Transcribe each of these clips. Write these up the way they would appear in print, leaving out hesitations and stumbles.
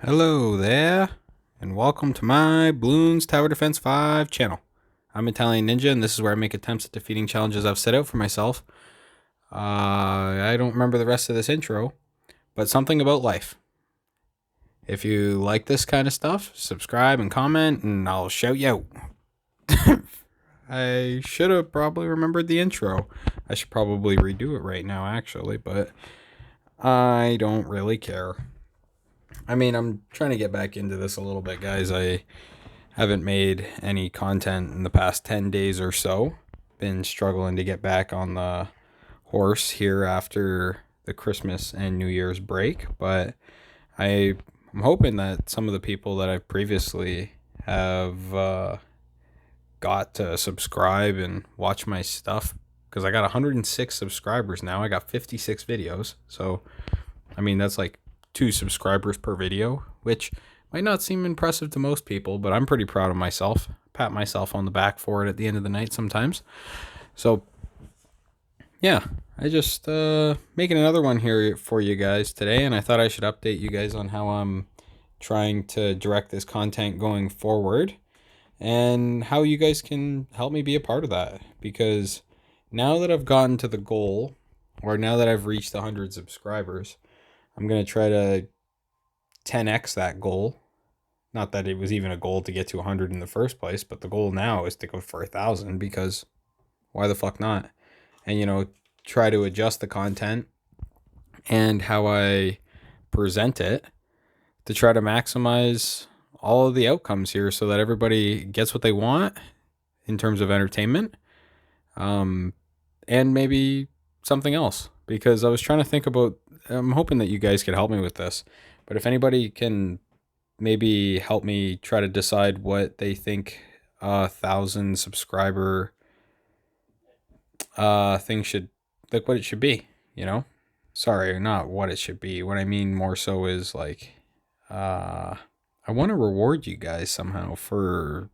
Hello there, and welcome to my Bloons Tower Defense 5 channel. I'm Italian Ninja, and this is where I make attempts at defeating challenges I've set out for myself. I don't remember the rest of this intro, but something about life. If you like this kind of stuff, subscribe and comment, and I'll shout you out. I should have probably remembered the intro. I should probably redo it right now, actually, but I don't really care. I mean, I'm trying to get back into this a little bit, guys. I haven't made any content in the past 10 days or so. Been struggling to get back on the horse here after the Christmas and New Year's break, but I'm hoping that some of the people that I've previously have got to subscribe and watch my stuff, because I got 106 subscribers now. I got 56 videos, so I mean that's like 2 subscribers per video, which might not seem impressive to most people, but I'm pretty proud of myself. Pat myself on the back for it at the end of the night sometimes. So yeah, I just making another one here for you guys today, and I thought I should update you guys on how I'm trying to direct this content going forward and how you guys can help me be a part of that, because now that I've gotten to the goal, or now that I've reached 100 subscribers, I'm going to try to 10x that goal. Not that it was even a goal to get to 100 in the first place, but the goal now is to go for 1,000, because why the fuck not? And, try to adjust the content and how I present it to try to maximize all of the outcomes here so that everybody gets what they want in terms of entertainment, and maybe something else. Because I was trying to think about, I'm hoping that you guys could help me with this, but if anybody can maybe help me try to decide what they think a 1,000 subscriber thing should, like, what it should be. Sorry, not what it should be. What I mean more so is like, I want to reward you guys somehow for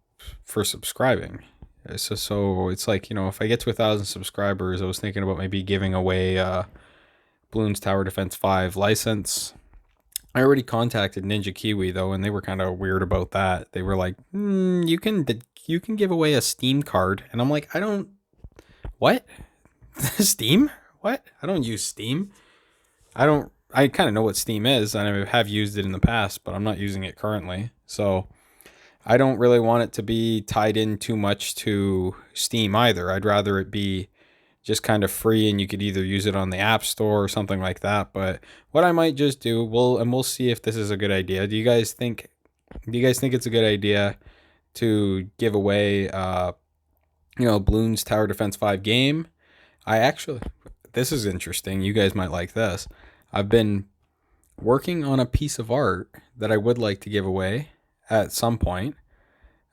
subscribing. So it's like, if I get to 1,000 subscribers, I was thinking about maybe giving away Bloons Tower Defense 5 license. I already contacted Ninja Kiwi though, and they were kind of weird about that. They were like, you can give away a Steam card," and I'm like, what? Steam? What? I don't use Steam. I kind of know what Steam is, and I have used it in the past, but I'm not using it currently. So I don't really want it to be tied in too much to Steam either. I'd rather it be just kind of free, and you could either use it on the App Store or something like that. But what I might just do, we'll see if this is a good idea. Do you guys think it's a good idea to give away Bloons Tower Defense 5 game? This is interesting. You guys might like this. I've been working on a piece of art that I would like to give away at some point.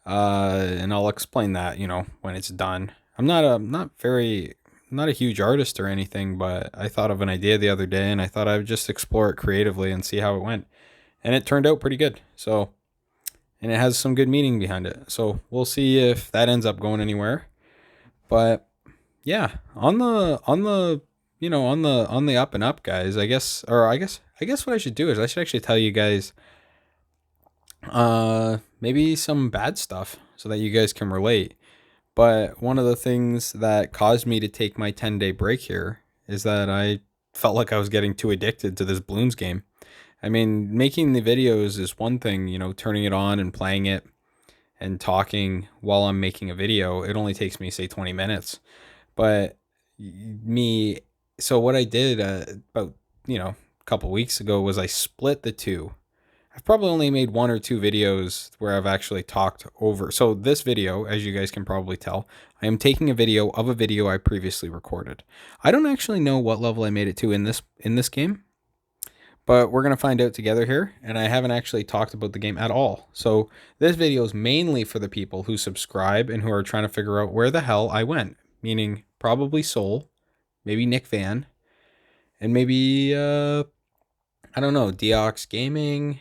And I'll explain that, when it's done. I'm not a huge artist or anything, but I thought of an idea the other day, and I thought I would just explore it creatively and see how it went. And it turned out pretty good. So, and it has some good meaning behind it. So we'll see if that ends up going anywhere. But yeah, on the up and up, guys, I guess what I should do is I should actually tell you guys maybe some bad stuff so that you guys can relate. But one of the things that caused me to take my 10-day break here is that I felt like I was getting too addicted to this Bloons game. I mean, making the videos is one thing, turning it on and playing it and talking while I'm making a video. It only takes me, say, 20 minutes. But so what I did about, a couple weeks ago was I split the two. I've probably only made 1 or 2 videos where I've actually talked over. So this video, as you guys can probably tell, I am taking a video of a video I previously recorded. I don't actually know what level I made it to in this game, but we're going to find out together here, and I haven't actually talked about the game at all. So this video is mainly for the people who subscribe and who are trying to figure out where the hell I went, meaning probably Soul, maybe Nick Van, and maybe, I don't know, Deox Gaming.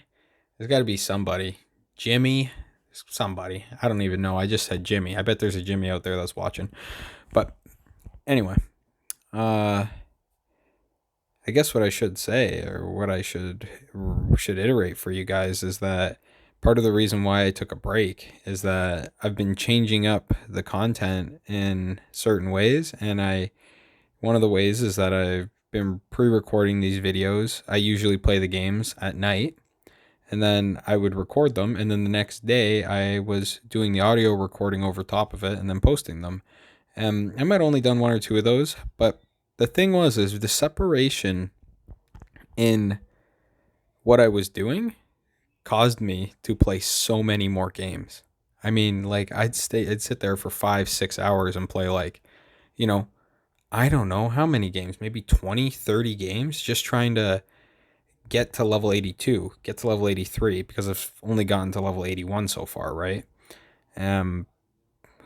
There's got to be somebody. Jimmy. Somebody. I don't even know. I just said Jimmy. I bet there's a Jimmy out there that's watching. But anyway. I guess what I should say, or what I should iterate for you guys, is that part of the reason why I took a break is that I've been changing up the content in certain ways, and one of the ways is that I've been pre-recording these videos. I usually play the games at night, and then I would record them, and then the next day I was doing the audio recording over top of it and then posting them. And I might only done one or two of those, but the thing is the separation in what I was doing caused me to play so many more games. I mean, like I'd sit there for 5, 6 hours and play like, you know, I don't know how many games, maybe 20, 30 games, just trying to get to level 82, get to level 83, because I've only gotten to level 81 so far, right? Um,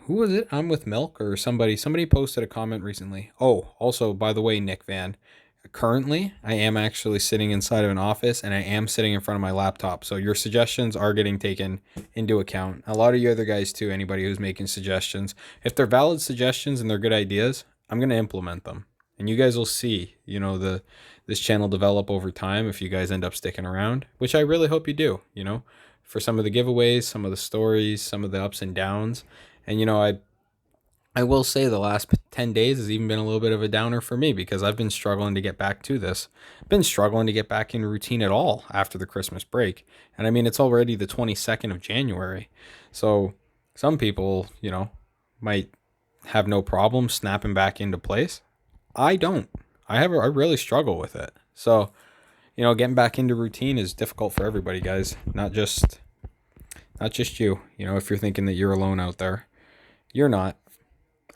who was it? I'm with Milk or somebody posted a comment recently. Oh, also, by the way, Nick Van, currently I am actually sitting inside of an office and I am sitting in front of my laptop. So your suggestions are getting taken into account. A lot of you other guys too, anybody who's making suggestions. If they're valid suggestions and they're good ideas, I'm going to implement them. And you guys will see, this channel develop over time if you guys end up sticking around, which I really hope you do, for some of the giveaways, some of the stories, some of the ups and downs. And I will say the last 10 days has even been a little bit of a downer for me because I've been struggling to get back to this. I've been struggling to get back in routine at all after the Christmas break. And I mean, it's already the 22nd of January. So some people, might have no problem snapping back into place. I don't. I really struggle with it. So, getting back into routine is difficult for everybody, guys. Not just you. If you're thinking that you're alone out there, you're not.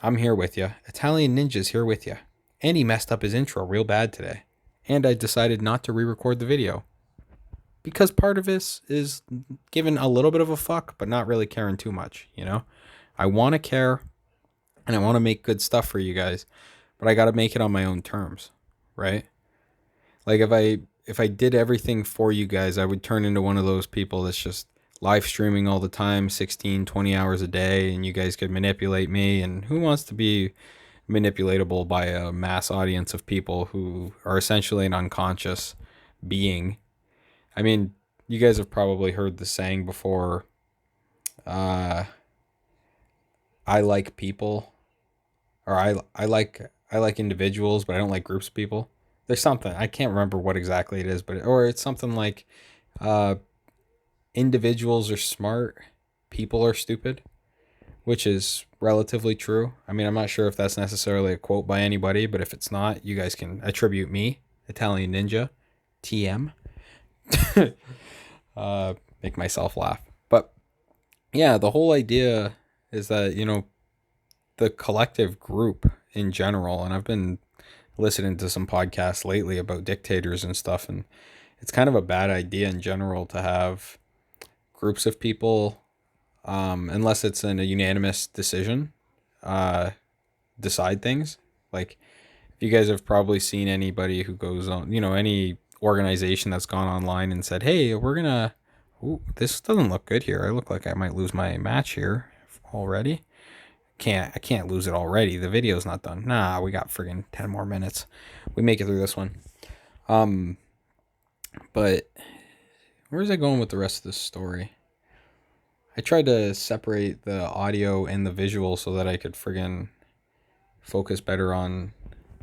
I'm here with you. Italian Ninja's here with you. And he messed up his intro real bad today. And I decided not to re-record the video. Because part of this is giving a little bit of a fuck, but not really caring too much, I want to care, and I want to make good stuff for you guys, but I got to make it on my own terms, right? Like if I did everything for you guys, I would turn into one of those people that's just live streaming all the time, 16, 20 hours a day, and you guys could manipulate me. And who wants to be manipulatable by a mass audience of people who are essentially an unconscious being? I mean, you guys have probably heard the saying before, I like people, or I like individuals, but I don't like groups of people. There's something, I can't remember what exactly it is, or it's something like, uh, individuals are smart, people are stupid, which is relatively true. I mean, I'm not sure if that's necessarily a quote by anybody, but if it's not, you guys can attribute me, Italian Ninja, TM, make myself laugh. But yeah, the whole idea is that, the collective group in general, and I've been listening to some podcasts lately about dictators and stuff, and it's kind of a bad idea in general to have groups of people, unless it's in a unanimous decision, decide things. Like, if you guys have probably seen anybody who goes on, any organization that's gone online and said, hey, we're gonna, ooh, this doesn't look good here. I look like I might lose my match here already. I can't lose it already. The video's not done. Nah, we got friggin' 10 more minutes. We make it through this one. But where's I going with the rest of this story? I tried to separate the audio and the visual so that I could friggin' focus better on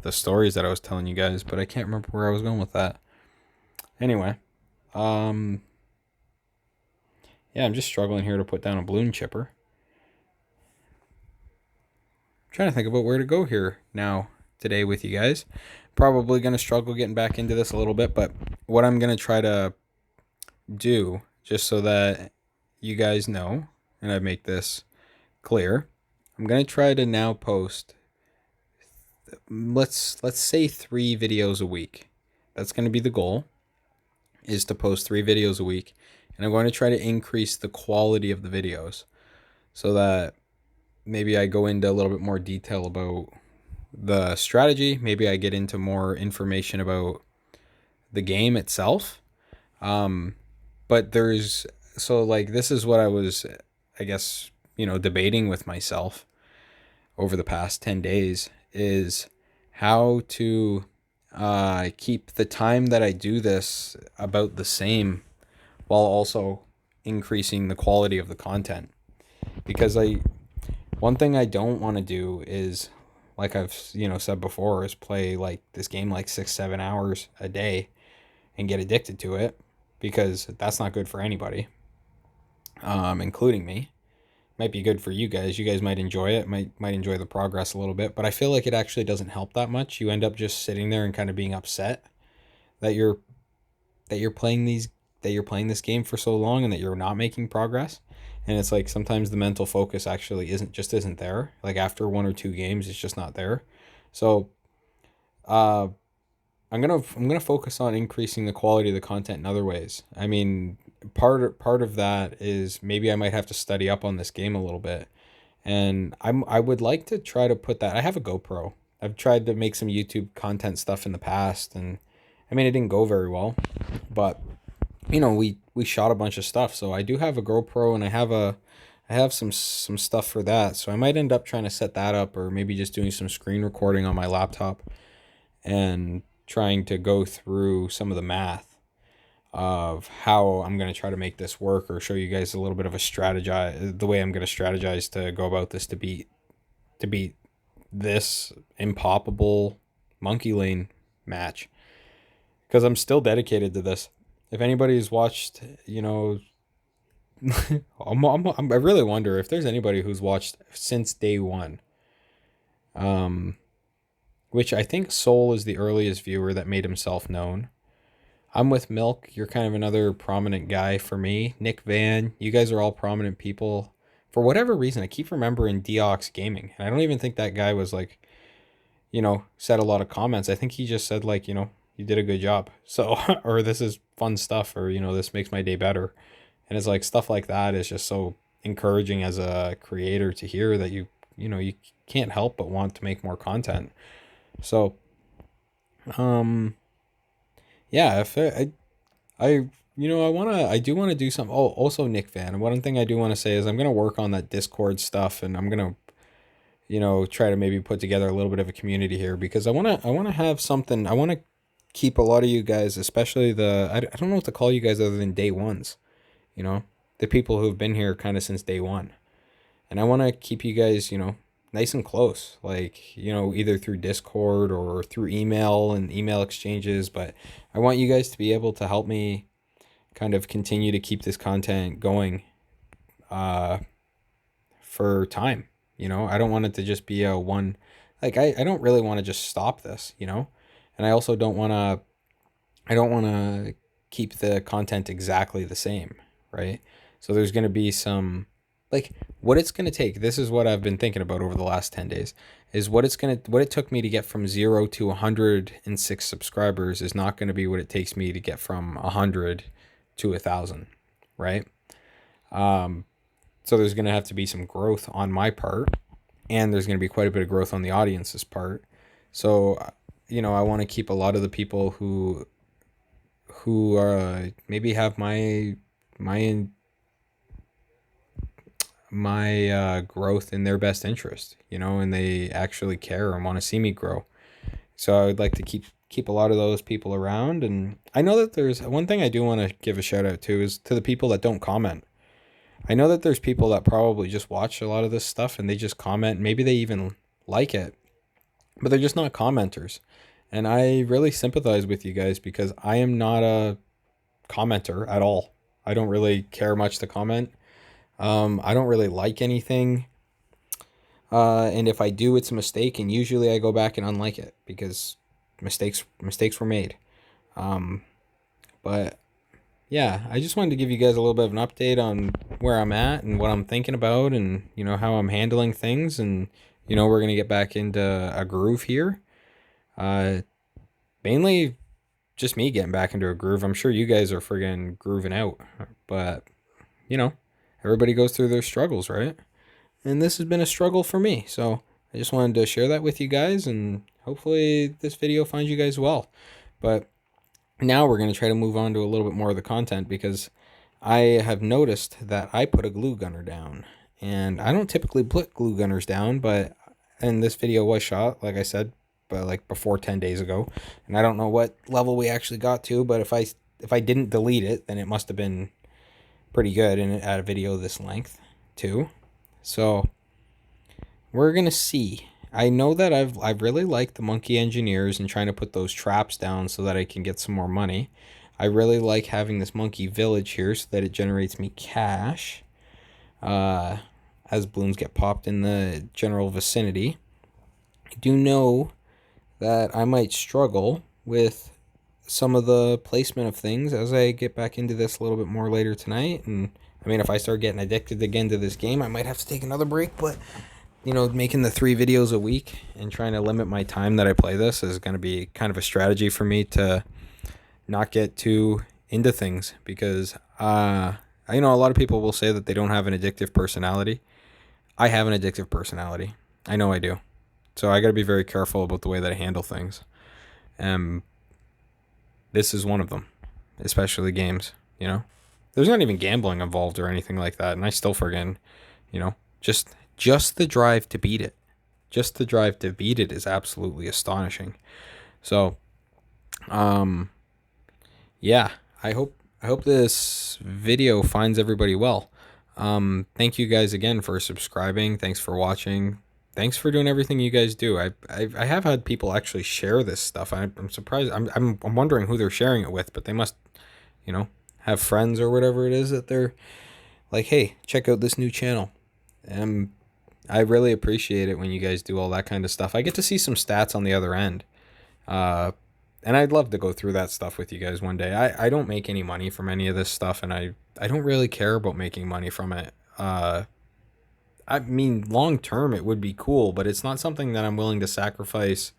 the stories that I was telling you guys, but I can't remember where I was going with that. Anyway, yeah, I'm just struggling here to put down a balloon chipper. Trying to think about where to go here now today with you guys. Probably going to struggle getting back into this a little bit, but what I'm going to try to do, just so that you guys know, and I make this clear, I'm going to try to now post, let's say 3 videos a week. That's going to be the goal, is to post 3 videos a week, and I'm going to try to increase the quality of the videos so that maybe I go into a little bit more detail about the strategy. Maybe I get into more information about the game itself. But this is what I was, I guess, debating with myself over the past 10 days, is how to keep the time that I do this about the same while also increasing the quality of the content. Because one thing I don't want to do is, like I've said before, is play like this game like 6-7 hours a day and get addicted to it, because that's not good for anybody, including me. Might be good for you guys. You guys might enjoy it, might enjoy the progress a little bit, but I feel like it actually doesn't help that much. You end up just sitting there and kind of being upset that you're playing this game for so long and that you're not making progress. And it's like sometimes the mental focus actually isn't there. Like after one or two games, it's just not there. So uh I'm gonna focus on increasing the quality of the content in other ways. I mean, part of that is maybe I might have to study up on this game a little bit, and I would like to try to put that. I have a GoPro. I've tried to make some YouTube content stuff in the past, and I mean it didn't go very well, but we shot a bunch of stuff. So I do have a GoPro, and I have some stuff for that. So I might end up trying to set that up, or maybe just doing some screen recording on my laptop and trying to go through some of the math of how I'm going to try to make this work, or show you guys a little bit of the way I'm going to strategize to go about this to beat this Impoppable Monkey Lane match, because I'm still dedicated to this. If anybody's watched, I really wonder if there's anybody who's watched since day one. Which I think Soul is the earliest viewer that made himself known. I'm with Milk. You're kind of another prominent guy for me. Nick Van, you guys are all prominent people. For whatever reason, I keep remembering Deox Gaming, and I don't even think that guy was like, said a lot of comments. I think he just said like, you did a good job. So, or this is fun stuff, or, this makes my day better. And it's like stuff like that is just so encouraging as a creator to hear that you can't help but want to make more content. So, yeah, if I do want to do some. Oh, also Nick Van. One thing I do want to say is I'm gonna work on that Discord stuff, and I'm gonna try to maybe put together a little bit of a community here, because I wanna have something. I want to keep a lot of you guys, especially I don't know what to call you guys other than day ones. The people who've been here kind of since day one, and I want to keep you guys nice and close, like either through Discord or through email and email exchanges. But I want you guys to be able to help me kind of continue to keep this content going for time. I don't want it to just be a one, like I don't really want to just stop this, and I don't want to keep the content exactly the same, right? So there's going to be some, like, what it's going to take. This is what I've been thinking about over the last 10 days, is what it took me to get from 0 to 106 subscribers is not going to be what it takes me to get from 100 to 1,000, right? So there's going to have to be some growth on my part, and there's going to be quite a bit of growth on the audience's part. So, I want to keep a lot of the people who maybe have my growth in their best interest, and they actually care and want to see me grow. So I would like to keep a lot of those people around. And I know that there's one thing I do want to give a shout out to, is to the people that don't comment. I know that there's people that probably just watch a lot of this stuff and they just comment. Maybe they even like it, but they're just not commenters. And I really sympathize with you guys, because I am not a commenter at all. I don't really care much to comment. I don't really like anything. And if I do, it's a mistake, and usually I go back and unlike it, because mistakes were made. But yeah, I just wanted to give you guys a little bit of an update on where I'm at and what I'm thinking about, and how I'm handling things. And we're gonna get back into a groove here. Mainly just me getting back into a groove. I'm sure you guys are friggin' grooving out, but everybody goes through their struggles, right? And this has been a struggle for me, so I just wanted to share that with you guys, and hopefully this video finds you guys well. But now we're going to try to move on to a little bit more of the content, because I have noticed that I put a glue gunner down, and I don't typically put glue gunners down, but and this video was shot, like I said, like before 10 days ago, and I don't know what level we actually got to, but if I didn't delete it, then it must have been pretty good, and it had a video this length too. So we're gonna see. I know that I really like the monkey engineers and trying to put those traps down so that I can get some more money. I really like having this monkey village here so that it generates me cash as balloons get popped in the general vicinity. I do know that I might struggle with some of the placement of things as I get back into this a little bit more later tonight. And I mean, if I start getting addicted again to this game, I might have to take another break, but you know, making the 3 videos a week and trying to limit my time that I play this is going to be kind of a strategy for me to not get too into things, because you know, a lot of people will say that they don't have an addictive personality. I have an addictive personality. I know I do. So I got to be very careful about the way that I handle things. This is one of them, especially games, you know. There's not even gambling involved or anything like that, and I still friggin', you know, just the drive to beat it. Just the drive to beat it is absolutely astonishing. So, yeah, I hope this video finds everybody well. Thank you guys again for subscribing. Thanks for watching. Thanks for doing everything you guys do. I have had people actually share this stuff. I'm surprised. I'm wondering who they're sharing it with, but they must, you know, have friends or whatever it is that they're like, hey, check out this new channel. I really appreciate it when you guys do all that kind of stuff. I get to see some stats on the other end. And I'd love to go through that stuff with you guys one day. I don't make any money from any of this stuff, and I don't really care about making money from it. I mean, long term it would be cool, but it's not something that I'm willing to sacrifice.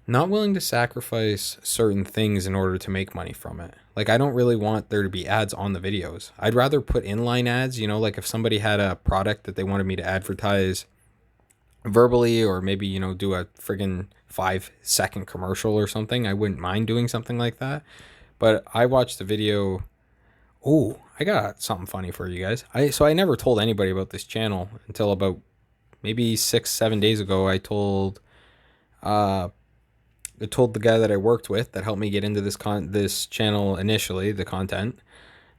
Not willing to sacrifice certain things in order to make money from it. Like, I don't really want there to be ads on the videos. I'd rather put inline ads, you know, like if somebody had a product that they wanted me to advertise verbally, or maybe, you know, do a friggin' 5-second commercial or something, I wouldn't mind doing something like that. But I watched the video. Oh, I got something funny for you guys. So I never told anybody about this channel until about maybe 6-7 days ago. I told the guy that I worked with that helped me get into this channel initially, the content,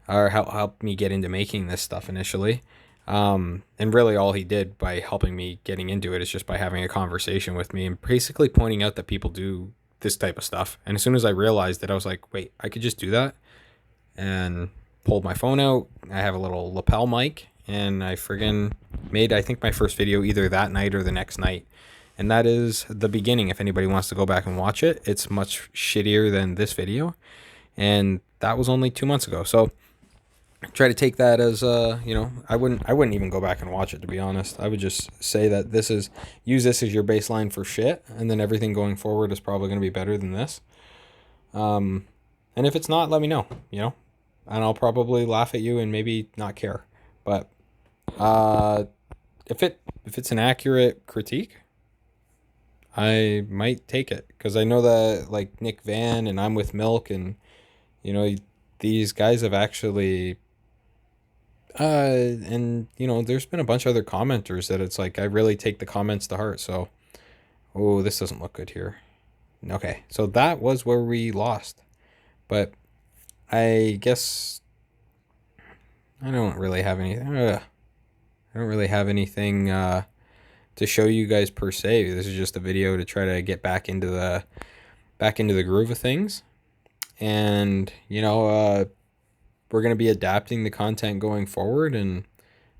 or helped me get into making this stuff initially. And really all he did by helping me getting into it is just by having a conversation with me and basically pointing out that people do this type of stuff. And as soon as I realized it, I was like, wait, I could just do that. And pulled my phone out. I have a little lapel mic, and I friggin' made, I think, my first video either that night or the next night. And that is the beginning. If anybody wants to go back and watch it, it's much shittier than this video. And that was only 2 months ago. So try to take that as you know, I wouldn't even go back and watch it, to be honest. I would just say that use this as your baseline for shit, and then everything going forward is probably going to be better than this. And if it's not, let me know, you know, and I'll probably laugh at you and maybe not care. But if it's an accurate critique, I might take it, because I know that, like, Nick Van and I'm with Milk, and you know, these guys have actually and you know, there's been a bunch of other commenters that it's like I really take the comments to heart. So, oh, this doesn't look good here. Okay, so that was where we lost. But I guess I don't really have anything. I don't really have anything to show you guys per se. This is just a video to try to get back into the groove of things. And you know, we're going to be adapting the content going forward, and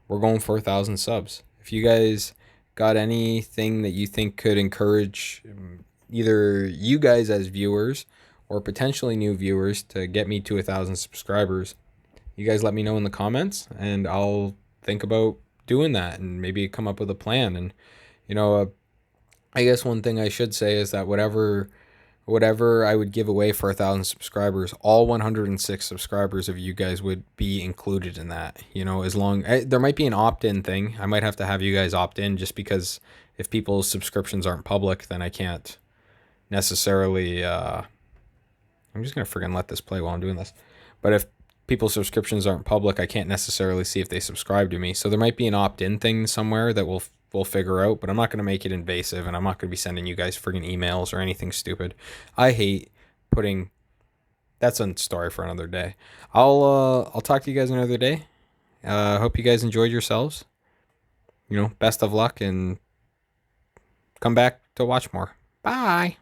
we're going for 1,000 subs. If you guys got anything that you think could encourage either you guys as viewers or potentially new viewers to get me to 1,000 subscribers, you guys let me know in the comments, and I'll think about doing that and maybe come up with a plan. And you know, I guess one thing I should say is that whatever I would give away for 1,000 subscribers, all 106 subscribers of you guys would be included in that. You know, as long there might be an opt-in thing. I might have to have you guys opt in, just because if people's subscriptions aren't public, then I can't necessarily I'm just gonna friggin' let this play while I'm doing this. But if people's subscriptions aren't public, I can't necessarily see if they subscribe to me. So there might be an opt-in thing somewhere that will we'll figure out, but I'm not going to make it invasive, and I'm not going to be sending you guys friggin' emails or anything stupid. I hate putting... That's a story for another day. I'll talk to you guys another day. Hope you guys enjoyed yourselves. Best of luck, and come back to watch more. Bye.